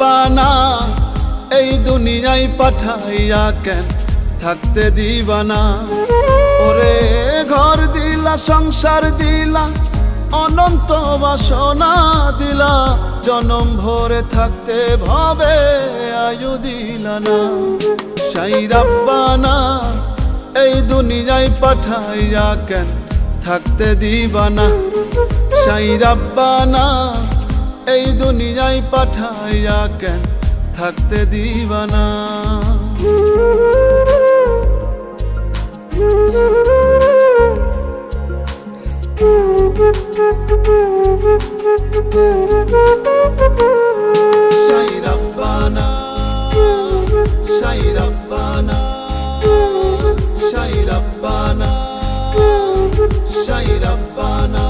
রাব্বানা এই দুনিয়ায় পাঠাইয়া কেন থাকতে দিবানা। ওরে ঘর দিলা সংসার দিলা অনন্ত বাসনা দিলা, জনম ভরে থাকতে ভবে আয়ু দিলা না। সাই রাব্বানা এই দুনিয়ায় পাঠাইয়া কেন থাকতে দিবানা। সাই রাব্বানা এই দুনিয়ায় পাঠাইয়া কেন থাকতে দিবানা। সাই রাব্বানা সাই রাব্বানা সাই রাব্বানা সাই রাব্বানা।